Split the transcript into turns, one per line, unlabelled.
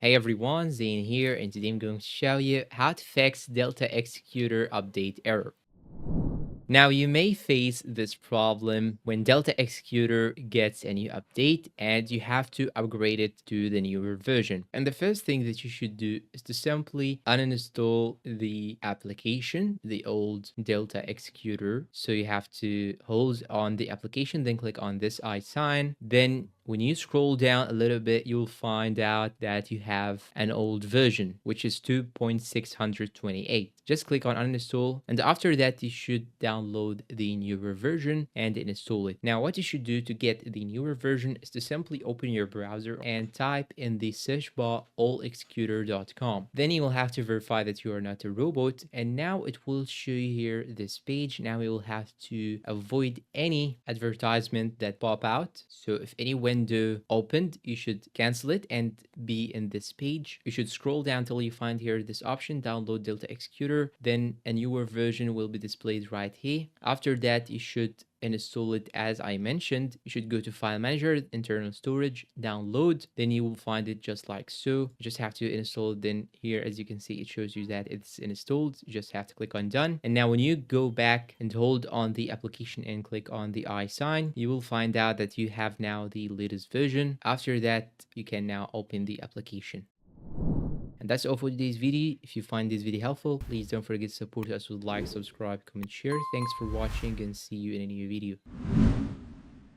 Hey everyone, Zane here, and today I'm going to show you how to fix Delta Executor update error. Now, you may face this problem when Delta Executor gets a new update and you have to upgrade it to the newer version. And the first thing that you should do is to simply uninstall the application, the old Delta Executor. So you have to hold on the application, then click on this I sign. Then when you scroll down a little bit, you'll find out that you have an old version, which is 2.628. Just click on uninstall, and after that, you should download the newer version and install it. Now, what you should do to get the newer version is to simply open your browser and type in the search bar allexecutor.com. Then you will have to verify that you are not a robot, and now it will show you here this page. Now you will have to avoid any advertisement that pop out. So if any window opened, you should cancel it and be in this page. You should scroll down till you find here this option, download Delta Executor. Then a newer version will be displayed right here. After that, you should install it as I mentioned. You should go to File Manager, Internal Storage, Download. Then you will find it just like so. You just have to install it. Then here, as you can see, it shows you that it's installed. You just have to click on Done. And now when you go back and hold on the application and click on the I sign, you will find out that you have now the latest version. After that, you can now open the application. And that's all for today's video. If you find this video helpful, please don't forget to support us with like, subscribe, comment, share. Thanks for watching and see you in a new video.